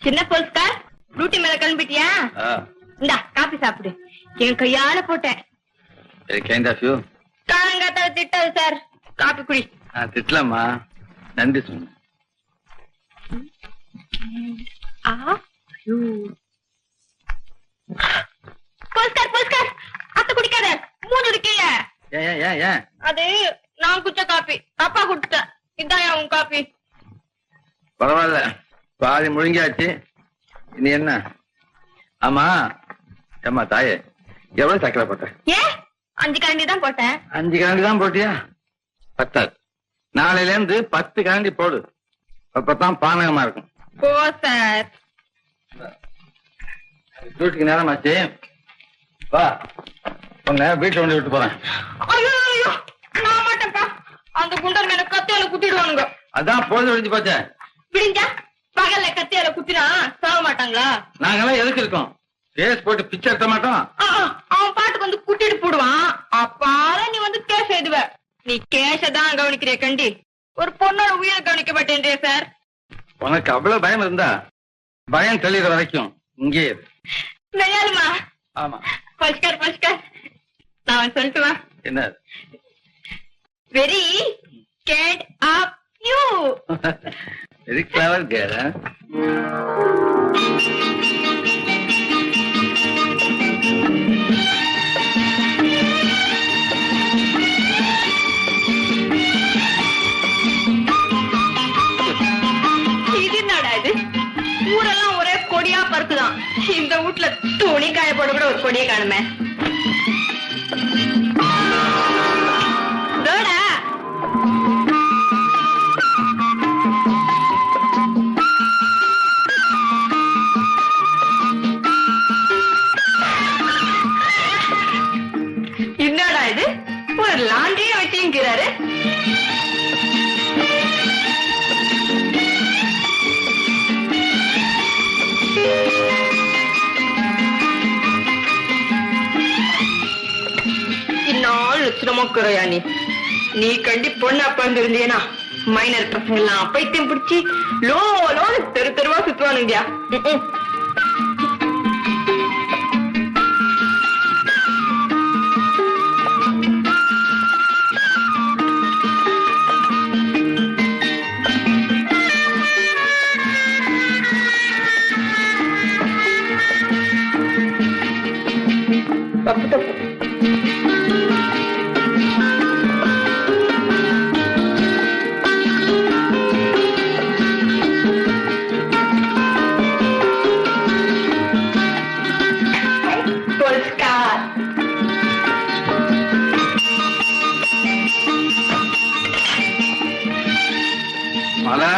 சின்ன போல்ஸ்கார் டியூட்டி மேல கிளம்பிட்டியா? இந்தா காபி சாப்பிடு. என் கையால போட்டேன். காலங்காத்தால திட்டாது சார். காபி குடி. திட்டலாமா? நன்றி சொன்ன. போல்ஸ்கார் போல்ஸ்கார் அத்த குடிக்காத. மூணு இருக்கீங்க. அது நான் குடிச்ச காபி. அப்பா குடிச்சேன். இதான் உன் காபி. பரவாயில்ல, பாதி முழுங்கியாச்சு. இனி என்ன? ஆமா ஏமா தாயே, எவ்வளவு சக்கரை போட்ட? 5 கரண்டி தான் போட்டேன். 5 கரண்டி தான் போட்டியா? பத்தாது. நாளையில இருந்து 10 கரண்டி போடு. அப்பதான் பானகமா இருக்கும். போ சார். டியூட்டிக்கு நேரமாச்சு. வா, உன்னை வீட்டுல கொண்டு விட்டு போறேன். ஐயோ நான் மாட்டேன்ப்பா. அந்த குண்டர் மேல கத்தியால குத்திடுவானுங்க. அதான் பொழுது விடிஞ்சு போச்சே. விடிஞ்சா பகல்ல கத்தியால குத்தினா சாக மாட்டாங்களா? நாங்கெல்லாம் எதுக்கு இருக்கோம்? கேஸ் போட்டு பிச்சை எடுத்த மாட்டோம். அவன் பாட்டுக்கு வந்து குட்டிட்டு போடுவான். அப்பால நீ வந்து கேஸ் எழுதுவ. நீ கேஸ தான் கவனிக்கிறிய கண்டி. ஒரு பொண்ணோட உயிரை கவனிக்க மாட்டேன்றே சார். உனக்கு அவ்வளவு பயம் இருந்தா பயம் தெளிகிற வரைக்கும் இங்கே விளையாடுமா? ஆமா. பஸ்கர் பஸ்கர் நான் சொல்லட்டுமா? என்ன? Very cute of you. Very clever girl. இது என்னடா இது? ஊரெல்லாம் ஒரே கொடியா பருக்குதான். இந்த வீட்டுல துணி காய போட கூட ஒரு கொடியை காணுமே. என்னடா இது? ஒரு லாண்டிய வச்சுக்கிறாரு. இந்நாள் லட்சணமாக்குறையா நீ கண்டி பொண்ணு அப்பா இருந்திருந்தேனா மைனர் பசங்க எல்லாம் பைத்தியம் பிடிச்சி லோன்னு தெரு தெருவா சுத்துவானுங்கயா. தப்பு தப்பு. மாலா,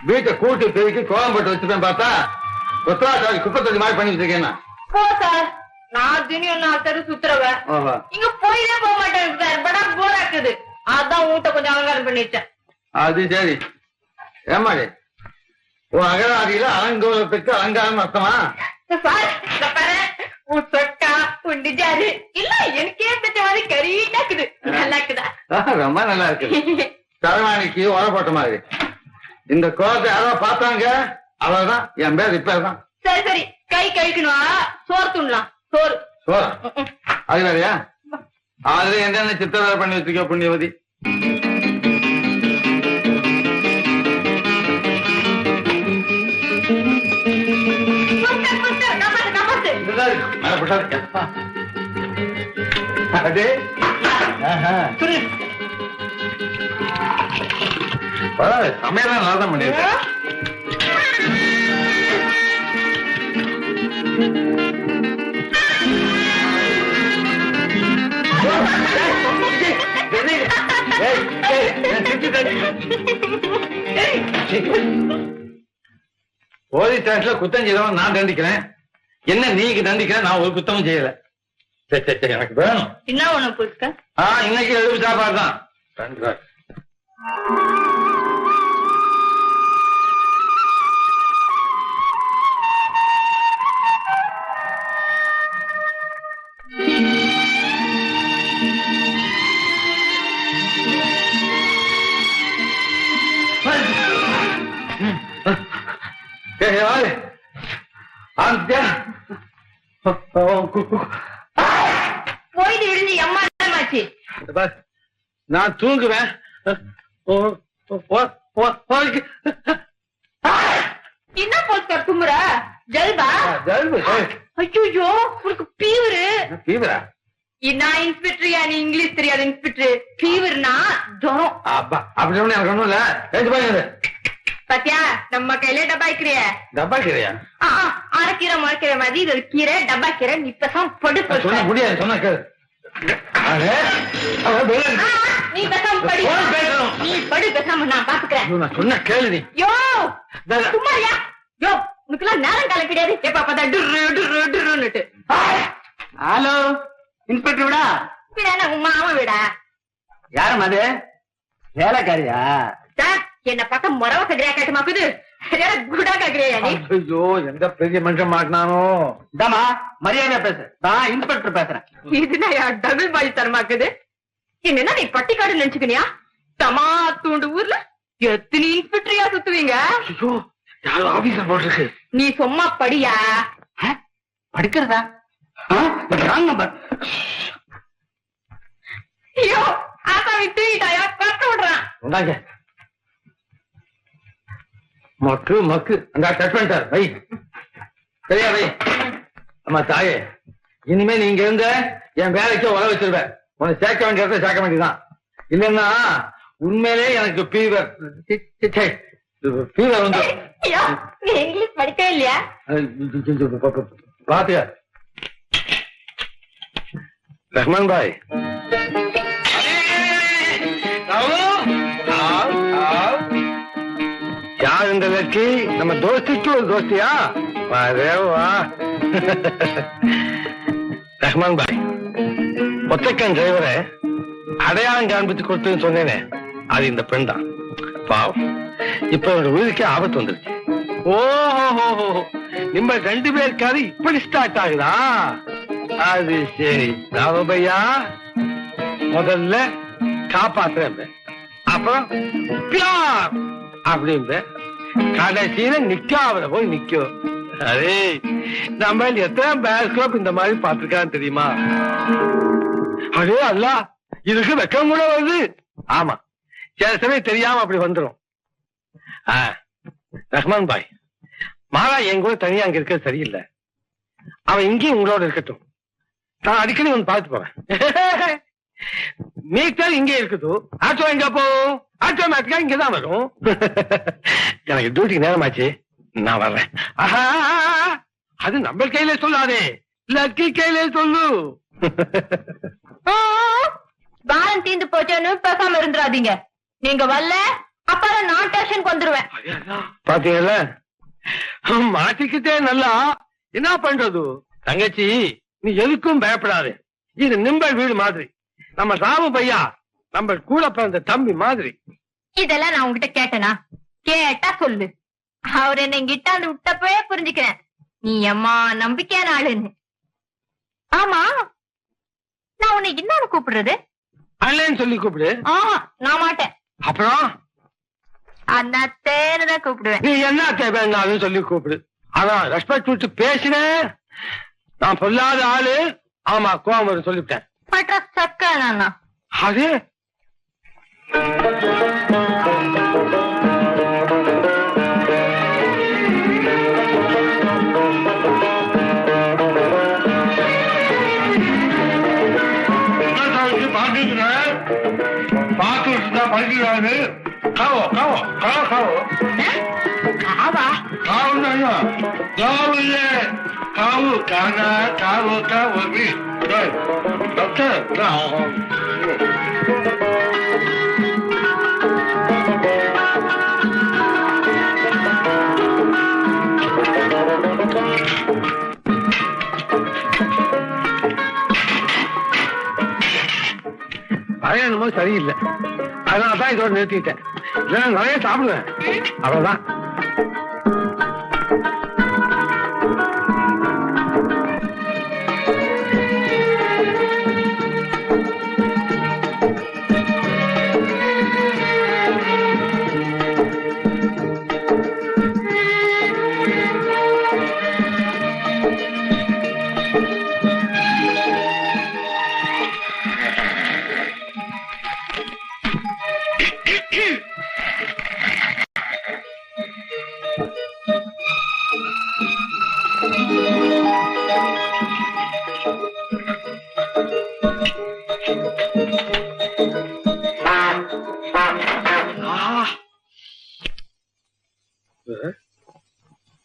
வீட்டை கூட்டு பெருக்கி கோலம் போட்டு வச்சுப்பேன் பார்த்தா குப்பத்தொட்டி மாதிரி பண்ணி வச்சிருக்கேன். நான் தினம் 4 தெரு சுத்துறவன். இங்க போயிலே போக மாட்டேன் சார். படா போர் ஆக்குது. அதான் வீட்டை கொஞ்சம் அலங்காரம் பண்ணிட்டேன். அது சரி. ஏமாடி உன் அகராதியில அலங்கோலத்துக்கு அலங்காரம் அர்த்தமா? உன் சொக்கா உன் டிஜாரு இல்ல எனக்கே பிடிச்ச மாதிரி கரீட்டாக்குது. நல்லா இருக்குதா? ரொம்ப நல்லா இருக்கு. சரவாணிக்கு உர போட்ட மாதிரி. இந்த கோலத்தை யாரோ பார்த்தாங்க, அவ்வளவுதான். என் பேர் ரிப்பேர் தான். சரி சரி, கை கழிக்கணும். சோறு துண்ணலாம். சோறு சோறு அது வேறையா? அதுல என்னென்ன சித்திரவதை பண்ணி வச்சுக்கோ புண்ணியவதி. அதே சமையலாம் நல்லா தான் பண்ணிருக்கேன். போலீஸ் ஸ்டேஷன்ல குத்தம் செய்தவன் நான் தண்டிக்கிறேன். என்ன நீங்க தண்டிக்கிறேன்? நான் ஒரு குத்தமும் செய்யல. சரி சரி சரி, எனக்கு வேணும். என்ன ஒண்ணு புதுக்க? இன்னைக்கு எழுப்பு சாப்பாடு தான். போயிட்டு விழுந்து எம்மாச்சு. நான் தூங்குவேன். என்ன போஸ்கா தும்புற? ஜல்பா? ஐயோ உனக்கு பீவரு. பீவரா? நான் இன்ஸ்பெக்டரியா? நீ இங்கிலீஷ் தெரியாது இன்ஸ்பெக்டர். பீவர்னா ஜுரம். அப்படி எனக்கு ஒண்ணும் இல்ல. பாத்தியா நம்ம கையில டப்பா கீரை. டப்பா கீரையா? அரைக்கீரை முளைக்கிற மாதிரி இது ஒரு கீரை, டப்பா கீரை. நீ பேசாம படு. சொல்ல முடியாது, சொன்ன நீ பேசாம படி. நீ படு பேசாம, நான் பாத்துக்கிறேன். நான் சொன்ன கேளு நீ. யோ சும்மாரியா? யோ உனக்குலாம் நேரம் கால கிடையாது. எப்ப பார்த்தா டுருன்னுட்டு. ஹலோ இன்ஸ்பெக்டர் விடா? உங்க மாமா விடா. யாரும் அது? வேலைக்காரியா? என்ன பார்த்தா மொரவ சகரியா கேட்டுமாக்குது. குடா கேக்குறியா நீ? ஐயோ எந்த பெரிய மனுஷன் மாட்டினானோ. இதாமா மரியாதை பேசு. நான் இன்ஸ்பெக்டர் பேசுறேன். இதுனா டபுள் பாய் தரமாக்குது. என்னன்னா நீ பட்டிக்காடு நினைச்சுக்கினியா? தமா தூண்டு ஊர்ல எத்தனை இன்ஸ்பெக்டரியா சுத்துவீங்க? ஐயோ யாரும் ஆபீசர் போட்டிருக்கு. நீ சும்மா படியா? படிக்கிறதா? ஐயோ ஆசாமி தூக்கிட்டாயா? கட்ட விடுறான். மக்கு மக்கு அந்த கட் பண்ணிட்டார். வை சரியா வை. ஆமா தாயே, இனிமே நீங்க இருந்த என் வேலைக்கு உர வச்சிருவேன். உனக்கு சேர்க்க வேண்டியத சேர்க்க வேண்டியதான். இல்லன்னா உண்மையிலே எனக்கு ஃபீவர் வந்து. இங்கிலீஷ் படிக்கவே இல்லையா? பாத்தியா ரஹ்மான் பாய்? யார் இந்த லட்சி? நம்ம தோஸ்திக்கு ஒரு தோஸ்தியா? வரேவா ரஹ்மான் பாய், ஒத்தக்கன் டிரைவரை அடையாளம் காண்பித்து கொடுத்துன்னு சொன்னேனே, அது இந்த பெண் தான். பாவம், இப்ப என்னோட உயிருக்கே ஆபத்து வந்துருச்சு. ஓஹோ, நம்ம 2 பேருக்காரு இப்படி ஸ்டார்ட் ஆகுதா? அது சரி. ராமபையா முதல்ல காப்பாத்துறேன், அப்புறம் பியார் அப்படின்ற கடைசியில நிக்காவில போய் நிக்கும். அரே நம்ம எத்தனை பேஸ்கோப் இந்த மாதிரி பாத்துருக்கான்னு தெரியுமா? அதே அல்ல, இதுக்கு வெக்கம் கூட வருது. ஆமா, சில சமயம் தெரியாம அப்படி வந்துடும். ரஹ்மான் பாய், மாலா என் கூட தனியா அங்க இருக்கிறது சரியில்லை. அவன் இங்கேயும் உங்களோட இருக்கட்டும். நான் அடிக்கடி ஒன்று பார்த்து போவேன். மீட்டர் இங்கே இருக்குது, ஆட்டோ எங்க போகும்? ஆட்டோமேட்டிக்கா இங்கதான் வரும். எனக்கு டியூட்டிக்கு நேரமாச்சு, நான் வர்றேன். அது நம்ம கையில சொல்லாதே, லக்கி கையில சொல்லு. பாரம் தீந்து போச்சோன்னு பேசாம இருந்துடாதீங்க. நீங்க வரல அப்புறம் நான் ஸ்டேஷனுக்கு வந்துருவேன். பாத்தீங்கல்ல, மாட்டிக்கிட்டே நல்லா. என்ன பண்றது தங்கச்சி, நீ எதுக்கும் பயப்படாது. இது நிம்பல் வீடு மாதிரி. நம்ம ராமு பையா நம்ம கூட பிறந்த தம்பி மாதிரி. இதெல்லாம் நான் உங்ககிட்ட கேட்டனா? கேட்டா சொல்லு. அவர் என்ன கிட்டாந்து விட்டப்பவே புரிஞ்சுக்கிறேன் நீ அம்மா நம்பிக்கையான ஆளுன்னு. ஆமா, நான் உன்னை என்ன கூப்பிடுறது? அண்ணன்னு சொல்லி கூப்பிடு. நான் மாட்டேன். அப்புறம் அண்ணாத்தேன்னு கூப்பிடுவேன். நீ என்ன தேவைன்னு சொல்லி கூப்பிடு. அதான் ரெஸ்பெக்ட் விட்டு பேசின. நான் சொல்லாத ஆளு. ஆமா, கோவம் சொல்லிவிட்டேன். சக்கா அது படிக்கிறாரு காவோ காவோ காவோ காவோ காவா காவு காவு இல்ல காவு கானா காவு காவு டாக்டர் பழைய என்னமோ சரியில்லை, அதனாலதான் இதோட நிறுத்திட்டேன். இல்லைன்னா நிறைய சாப்பிடுவேன், அவ்வளவுதான்.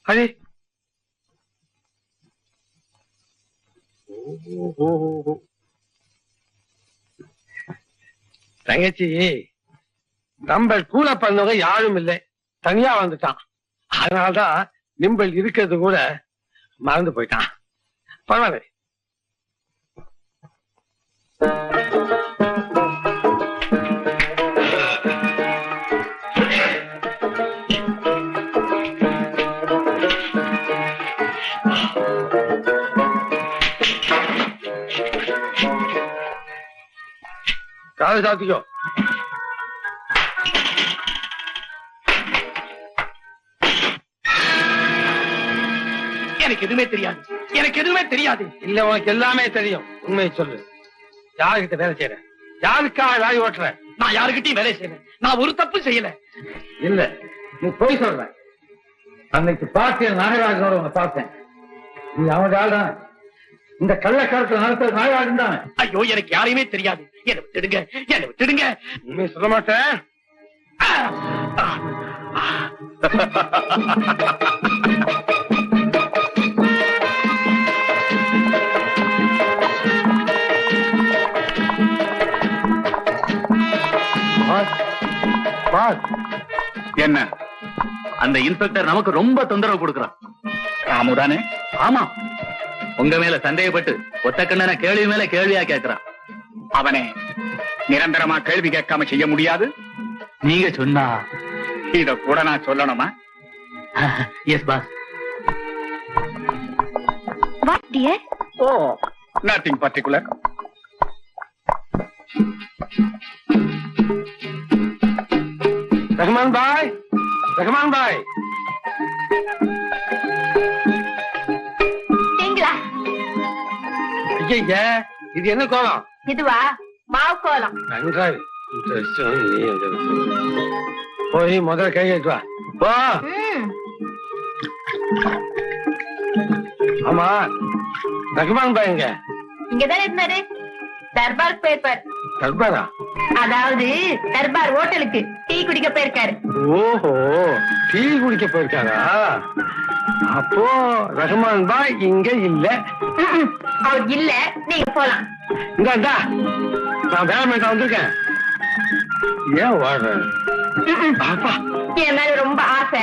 ஹரி தங்கச்சி, நம்ம கூட பண்ணவங்க யாரும் இல்லை, தனியா வந்துட்டான். அதனாலதான் நிம்பல் இருக்கிறது கூட மறந்து போயிட்டான். பரவாயில்ல. காலை சாத்திக்கோ. எனக்கு எதுவுமே தெரியாது, எனக்கு எதுவுமே தெரியாது. இல்ல, உனக்கு எல்லாமே தெரியும். உண்மையை சொல்லு. யாருக்கிட்ட வேலை செய்யற? யாருக்காக வாய் ஓட்டுற? நான் யாருக்கிட்டையும் வேலை செய்யல, நான் ஒரு தப்பு செய்யல. இல்ல, நீ போய் சொல்ற. அன்னைக்கு பார்த்து நாகராஜனோட உன்னை பார்த்தேன். நீ அவங்க ஆள்தான். இந்த கள்ளக்காரத்தில் நடத்த நாகராஜன் தான். ஐயோ, எனக்கு யாரையுமே தெரியாது. என்னை விட்டுடுங்க, என்னை விட்டுடுங்க. உண்மையை சொல்ல மாட்டேன். என்ன, அந்த இன்ஸ்பெக்டர் நமக்கு ரொம்ப தொந்தரவு கொடுக்கிறான். ராமுதானே? ஆமா. உங்க மேல சந்தேகப்பட்டு ஒத்த கண்ணன கேள்வி மேல கேள்வியா கேட்கிறான். அவனே நிரந்தரமா கேள்வி கேட்காம செய்ய முடியாது. நீங்க சொன்னா இத கூட நான் சொல்லணுமா? Yes boss. What dear? Oh, nothing particular. Rahman bhai, Rahman bhai. ஐயா, இது என்ன கோலம்? இதுவா? மாவு கோலம். நன்றாய். போய் முதல்ல கை கட்டு வா. போ. ஆமா, ரஹ்மான் பாய் எங்க? இங்கதானே இருந்தாரு. தர்பார் பேப்பர். தர்பாரா? அதாவது தர்பார் ஹோட்டலுக்கு டீ குடிக்க போயிருக்காரு. ஓஹோ, டீ குடிக்க போயிருக்காரா? அப்போ ரஹ்மான் பாய் இங்க இல்ல. அவர் இல்ல, நீங்க போலாம். இந்தா, நான் வேலை மேட்ட வந்திருக்கேன். ஏன் வாடுற? என் மேல ரொம்ப ஆசை.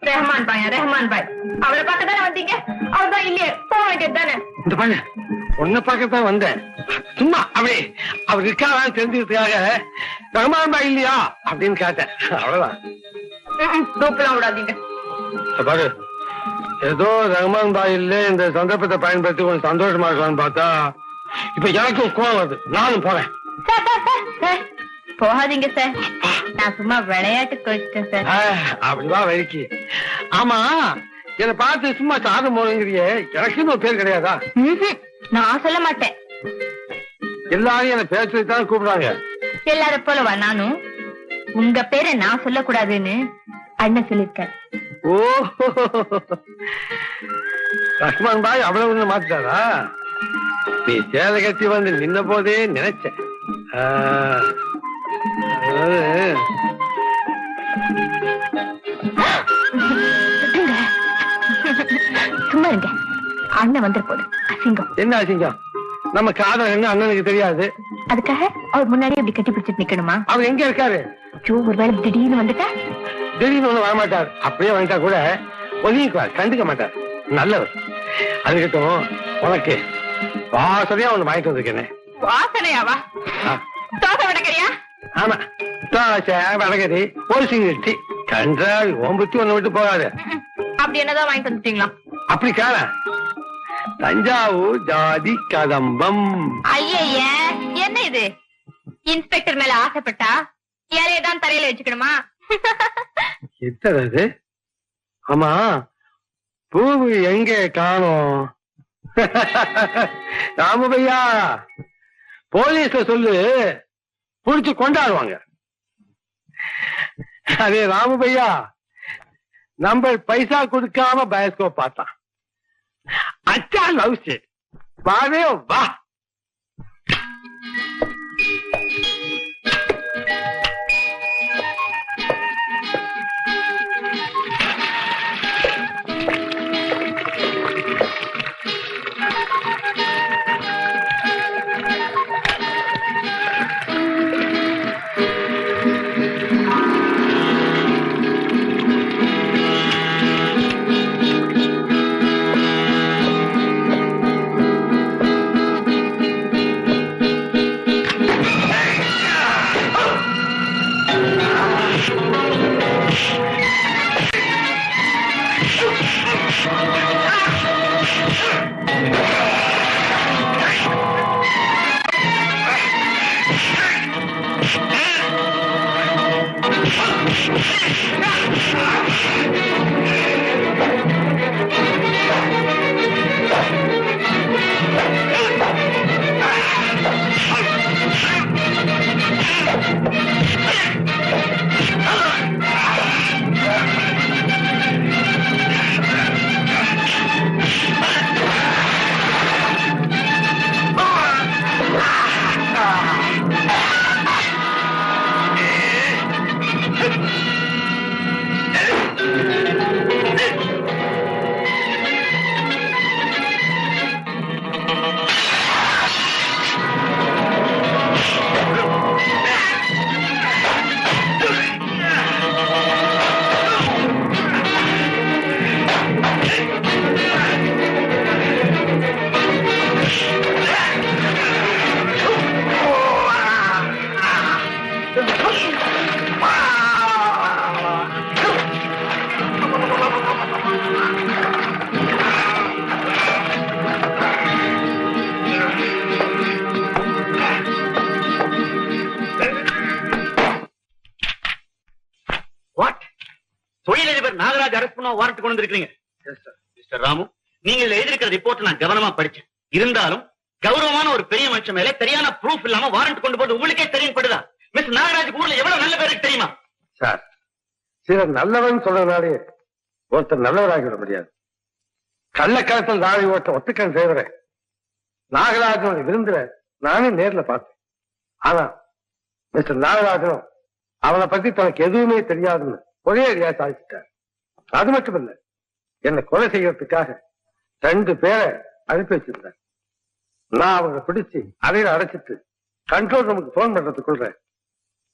ரஹ்மான் பாய், ரஹ்மான் பாய். அவரை பார்க்க தானே வந்தீங்க? அவர் தான் இல்லையே, போக வேண்டியது தானே. இந்த பையன் உன்னை பார்க்கத்தான் வந்தேன். சும்மா அப்படியே அவர் இருக்காரான்னு தெரிஞ்சுக்கிறதுக்காக ரஹ்மான் பாய் இல்லையா அப்படின்னு கேட்டேன், அவ்வளவுதான். கூப்பிடலாம் விடாதீங்க. பாரு, ஏதோ ரஹ்மான் பாய் இல்ல, இந்த சந்தர்ப்பத்தை பயன்படுத்தி கொஞ்சம் சந்தோஷமா இருக்கலாம்னு பார்த்தா இப்ப எனக்கும் கோவம் வருது. நானும் போறேன். போகாதீங்க சார், நான் சும்மா விளையாட்டு கோச்சிட்டேன் சார். அப்படிவா வரைக்கு. ஆமா, என்னை பார்த்து சும்மா சாதம் போறீங்கிறியே, எனக்குன்னு ஒரு பேர் கிடையாதா? நான் சொல்ல மாட்டேன். எல்லாரும் என்ன பேர் சொல்லித்தான் கூப்பிடுறாங்க. எல்லாரும் போலவா நானும்? உங்க பேரை நான் சொல்லக்கூடாதுன்னு அண்ணன் சொல்லிருக்காரு. ஓ, ரஹ்மான் பாய் அவ்வளவு ஒண்ணு மாத்திட்டாரா? நீ சேலை கட்டி வந்து நின்ன போதே நினைச்சேன். சும்மா இருங்க, அண்ணன் வந்துரு போது. அசிங்கம். என்ன அசிங்கம்? நம்ம காதல் என்ன அண்ணனுக்கு தெரியாது. அதுக்காக அவர் முன்னாடியே இப்படி கட்டி பிடிச்சிட்டு நிக்கணுமா? அவர் எங்க இருக்காரு? ஒருவேளை திடீர்னு வந்துட்டா? திடீர்னு ஒண்ணு வரமாட்டார். அப்படியே வந்துட்டா கூட ஒதுங்கிக்குவார், கண்டுக்க மாட்டார். நல்லவர். அதுக்கட்டும் உனக்கு வாசனையா ஒண்ணு வாங்கிட்டு வந்திருக்கேன். வாசனையாவா? தோசை வடகரியா? ஆமா, தோசை வடகரி ஒரு சிங்கிருச்சி கன்றால் ஓம்பத்தி ஒண்ணு விட்டு போகாது. அப்படி என்னதான் வாங்கிட்டு வந்துட்டீங்களா? அப்படி காண தஞ்சாவூர் ஜாதி கதம்பம். ஐய, என்ன இது? இன்ஸ்பெக்டர் மேல ஆசைப்பட்டா யாரையதான் தரையில வச்சுக்கணுமா? எத்தது? ஆமா, பூவு எங்க காணோம்? ராமபையா, போலீஸ்ல சொல்லு, புடிச்சு கொண்டாடுவாங்க. அதே ராமபையா நம்ம பைசா கொடுக்காம பயோஸ்கோப் பார்த்தான். அச்சா லவ்ஸ் வாவே வா. வாரண்ட் கொண்டு வந்திருக்கீங்க. மிஸ்டர் ராமு, நீங்க எழுதியிருக்கிற ரிப்போர்ட் நான் கவனமா படிச்சேன். இருந்தாலும் கௌரவமான ஒரு பெரிய மனுஷன் மேல சரியான ப்ரூஃப் இல்லாம வாரண்ட் கொண்டு போது உங்களுக்கே தெரியப்படுதா? மிஸ் நாகராஜ் ஊர்ல எவ்வளவு நல்ல பேருக்கு தெரியுமா? சார், சிலர் நல்லவன் சொல்றதுனாலே ஒருத்தர் நல்லவராகிவிட முடியாது. கள்ளக்கடத்தல் தாழை ஓட்ட ஒத்துக்கன் செய்வர நாகராஜனோட விருந்துல நானே நேர்ல பார்த்தேன். ஆனா மிஸ்டர் நாகராஜனும் அவனை பத்தி தனக்கு எதுவுமே தெரியாதுன்னு ஒரே அடியா சாதிச்சிட்டார். அது மட்டும் இல்ல, என்னை கொலை செய்யறதுக்காக 2 பேரை அனுப்பி வச்சிருந்தேன். நான் அவங்க பிடிச்சு அறையில அடைச்சிட்டு கண்ட்ரோல் ரூமுக்கு போன் பண்றதுக்குள்ள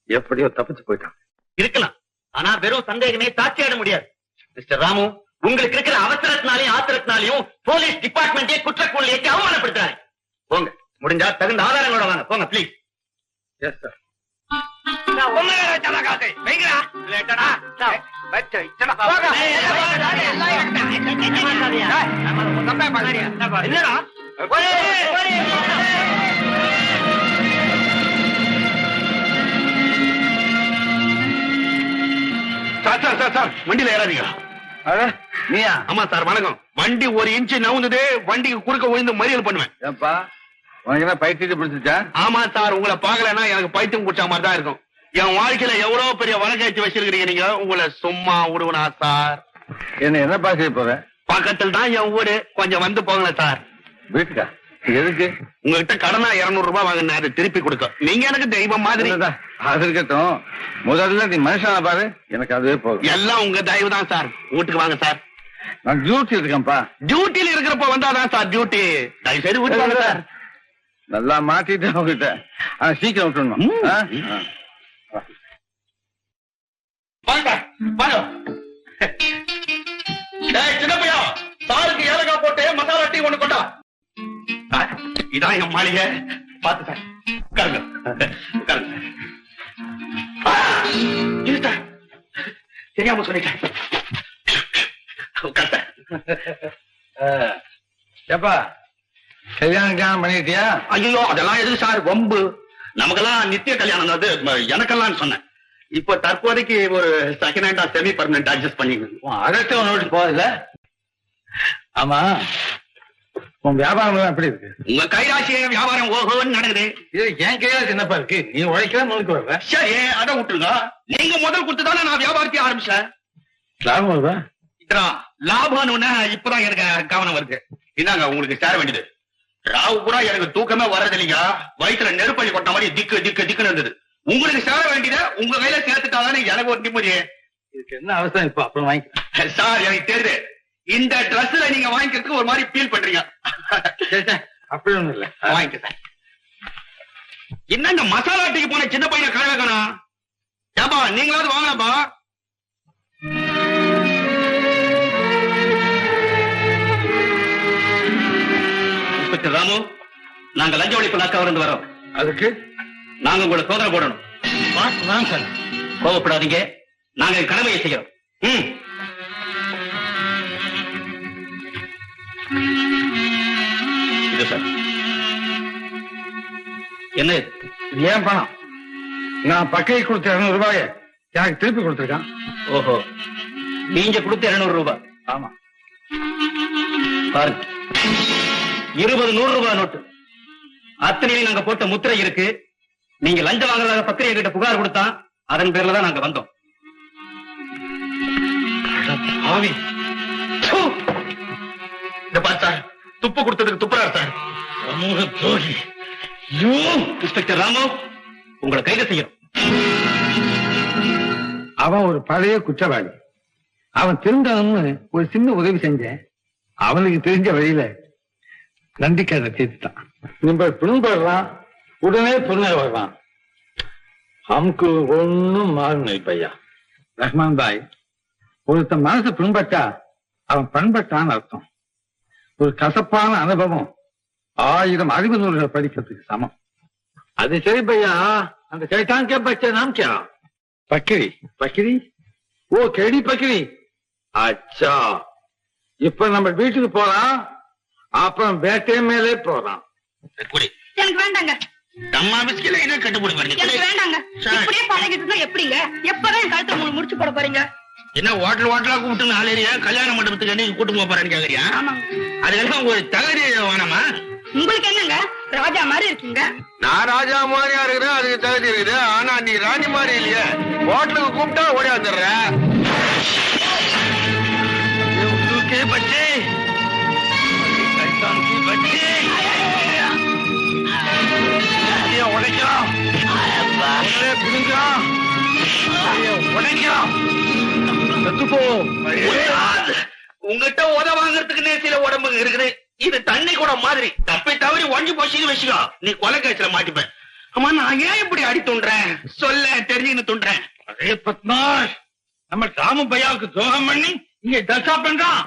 எப்படியோ தப்பிச்சு போயிட்டான். இருக்கலாம், ஆனா வெறும் சந்தேகமே சாட்சியாட முடியாது. மிஸ்டர் ராமு, உங்களுக்கு இருக்கிற அவசரத்தினாலையும் ஆத்திரத்தினாலையும் போலீஸ் டிபார்ட்மெண்டே குற்றக்குழுக்கு அவமானப்படுத்துறாங்க. போங்க, முடிஞ்சா தகுந்த ஆதாரங்களோட வாங்க. போங்க ப்ளீஸ். Yes sir. வண்டியில ஏறாதீங்க. நீயா? ஆமா சார், வணக்கம். வண்டி 1 இன்ச்சு நவுந்தது, வண்டிக்கு குறுக்க விழுந்து மறியல் பண்ணுவேன். ஏப்பா, உனக்கு பைத்தியம் பிடிச்சிச்சா? ஆமா சார், உங்களை பாக்கலன்னா எனக்கு பைத்தியம் குடிச்ச மாதிரி தான் இருக்கும். என் வாழ்க்கையில எவ்வளவு பெரிய வழக்காச்சு வச்சிருக்கீங்க நீங்க. உங்களை சும்மா விடுவனா சார்? என்ன பாக்க போற? பக்கத்தில் தான் என் ஊரு, கொஞ்சம் வந்து போங்களேன் சார். வீட்டுக்கா? எதுக்கு? உங்ககிட்ட கடனா 200 ரூபாய் வாங்கின அதை திருப்பி கொடுக்க. நீங்க எனக்கு தெய்வம் மாதிரி. அது இருக்கட்டும், முதல்ல நீ மனுஷனா பாரு, எனக்கு அதுவே போதும். எல்லாம் உங்க தயவு தான் சார். வீட்டுக்கு வாங்க சார். நான் டியூட்டி இருக்கேன்ப்பா. டியூட்டில இருக்கிறப்ப வந்தாதான் சார் டியூட்டி. தயவு செய்து வீட்டுக்கு வாங்க சார். நல்லா மாட்டிட்டு உங்ககிட்ட. சீக்கிரம் விட்டுணும். வாங்க வாங்க. சின்ன பையா, சாருக்கு ஏலக்காய் போட்டு மசாலா டீ ஒண்ணு கொண்டா. இதான் என் மாளிகை. பார்த்து சார். உட்காருங்க உட்காருங்க. தெரியாம சொல்லிட்டேன். உட்கார் சார். ஏப்பா, கல்யாணம் பண்ணிட்டியா? ஐயோ, அதெல்லாம் எதுக்கு சார் வம்பு? நமக்கெல்லாம் நித்திய கல்யாணம் தான். எனக்கெல்லாம் சொன்னேன். இப்ப தற்போதைக்கு ஒரு செகண்ட் ஹேண்டா செமி பர்மனன்ட் அட்ஜஸ்ட் பண்ணிக்கணும். அதற்கு நோட்டு போதில்ல. ஆமா, உன் வியாபாரம் எப்படி இருக்கு? உங்க கைராசிய வியாபாரம் ஓஹோன்னு நடக்குது. இது என் கையில என்னப்பா இருக்கு? நீ உழைக்கலாம் நோக்கி வர்ற. சரி, அதை விட்டுருங்க. நீங்க முதல் கொடுத்துதானே நான் வியாபாரத்தை ஆரம்பிச்சேன். லாபம் வருதா? லாபம்னு இப்பதான் எனக்கு கவனம் வருது. இதாங்க உங்களுக்கு சேர வேண்டியது. ராவு பூரா எனக்கு தூக்கமே வர்றது இல்லைங்க. வயிற்றுல நெருப்பள்ளி கொட்ட மாதிரி திக்கு திக்கு திக்குன்னு இருந்தது. உங்களுக்கு சேர வேண்டியத உங்க கையில சேர்த்துட்டாதானே எனக்கு ஒரு நிம்மதி. இதுக்கு என்ன அவசரம்? இப்ப அப்புறம் வாங்கி சார், எனக்கு தெரியுது. இந்த ட்ரெஸ்ல நீங்க வாங்கிக்கிறதுக்கு ஒரு மாதிரி ஃபீல் பண்றீங்க. அப்படி ஒண்ணும் இல்ல, வாங்கிக்க சார். என்ன இந்த மசாலா டீக்கு போன சின்ன பையனை காண வைக்கணும்? ஏப்பா, நீங்களாவது வாங்கலாப்பா. இன்ஸ்பெக்டர் ராமு, நாங்க லஞ்ச ஒழிப்பு நாக்காவில இருந்து வரோம். அதுக்கு நாங்க உங்களை சோதனை போடணும். சார், கோவப்படாதீங்க, நாங்க கடமையை செய்யறோம். இது சார். என்ன ஏன் பணம்? நான் பக்கையை கொடுத்த 200 ரூபாய எனக்கு திருப்பி கொடுத்துருக்கான். ஓஹோ, நீங்க கொடுத்த 200 ரூபாய். ஆமா, பாருங்க, 20 100 ரூபாய் நோட்டு. அத்தனையும் நாங்க போட்ட முத்திரை இருக்கு. நீங்க லஞ்சம் வாங்குறதாக பத்திரிகை கிட்ட புகார் கொடுத்தா அதன் பேர்ல தான் நாங்க வந்தோம். சார், துப்பு கொடுத்ததுக்கு துப்புறாரு சார். இன்ஸ்பெக்டர் ராமு, உங்களை கைது செய்யும். அவன் ஒரு பழைய குற்றவாளி. அவன் திருந்தவன்னு ஒரு சின்ன உதவி செஞ்சேன். அவனுக்கு தெரிஞ்ச வழியில நந்திக்கார தீர்த்தான். நம்ம பின்படலாம், உடனே பொண்ணு வரலாம். நமக்கு ஒன்னும் மாறணும் பையா. ரஹ்மான் பாய், ஒருத்த மனசு பின்பற்றா அவன் பண்பட்டான்னு அர்த்தம். ஒரு கசப்பான அனுபவம் 1000 அறிவு நூல்களை படிக்கிறதுக்கு சமம். அது சரி பையா, அந்த சைத்தான் கே பச்சை நாம் கியா? பக்கிரி. பக்கிரி? ஓ, கேடி பக்கிரி. அச்சா, இப்ப நம்ம வீட்டுக்கு போறான், அப்புறம் பேட்டை மேலே போறான். எனக்கு வேண்டாங்க. அம்மா பிஸ்கில என்ன கட்டுப்படி பண்ணி எனக்கு வேண்டாங்க. இப்படியே பழகிட்டு இருந்தா எப்படிங்க? எப்பதான் கழுத்தை முடிச்சு போட போறீங்க? என்ன ஹோட்டல் ஹோட்டலா கூப்பிட்டு நாலேரியா கல்யாண மண்டபத்துக்கு நீங்க கூட்டு போக போறேன்னு கேக்குறியா? அதுக்கெல்லாம் ஒரு தகுதி வேணாமா? உங்களுக்கு என்னங்க, ராஜா மாதிரி இருக்கீங்க. நான் ராஜா மாதிரியா இருக்கிறேன், அதுக்கு தகுதி இருக்குது. ஆனா நீ ராணி மாதிரி இல்லையே. ஹோட்டலுக்கு கூப்பிட்டா ஓடி வந்துடுற. பச்சே உடைக்கலாம், புடுங்கலாம், உடைக்கலாம். உங்ககிட்ட உத வாங்கறதுக்குன்னே சில உடம்பு இருக்குது. இது தண்ணி கூட மாதிரி தப்பை தவறி ஒஞ்சு போச்சு வச்சுக்கோ, நீ கொலை காய்ச்சல மாட்டிப்பேன். ஆமா, நான் ஏன் இப்படி அடி தூண்டுறேன் சொல்ல தெரிஞ்சுன்னு தூண்டுறேன். அதே பத்மாஷ், நம்ம ராமு பையாவுக்கு துரோகம் பண்ணி இங்க தசா பண்றான்.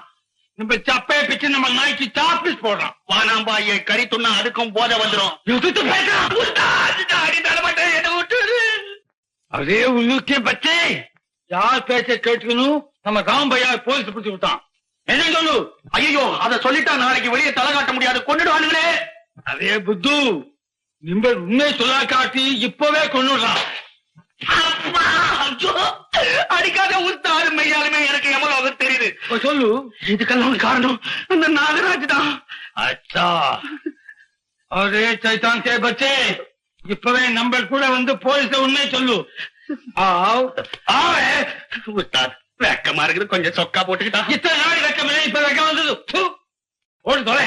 நம்ம சப்பைய பிச்சு நம்ம நாய்க்கு சாப்பிட்டு போடுறான். வானாம்பா, என் கறி துண்ணா அதுக்கும் போத வந்துடும். அதே உள்ளுக்கே பச்சே, யார் பேச்ச கேட்டுக்கணும்? நம்ம ராமு பையா போலீஸ் பிடிச்சு விட்டான். என்ன சொல்லு? ஐயோ, அத சொல்லிட்டா நாளைக்கு வெளியே தலை காட்ட முடியாது, கொண்டுடுவானுங்களே. அதே புத்து, நிம்ப உண்மை சொல்லா காட்டி இப்பவே கொண்டுடுறான். அடிக்காத உத்தாரு மையாலுமே எனக்கு எவ்வளவு தெரியுது. சொல்லு. இதுக்கெல்லாம் காரணம் அந்த நாகராஜ் தான். அச்சா, அரே சைத்தான் கே பச்சே, இப்பவே நம்ம கூட வந்து போலீஸ் உண்மை சொல்லு. வெக்கமா இருக்குது, கொஞ்சம் சொக்கா போட்டுக்கிட்டா. இத்தனை நாள் வெக்கமே, இப்ப வெக்கம் வந்தது. ஓடு தொலை.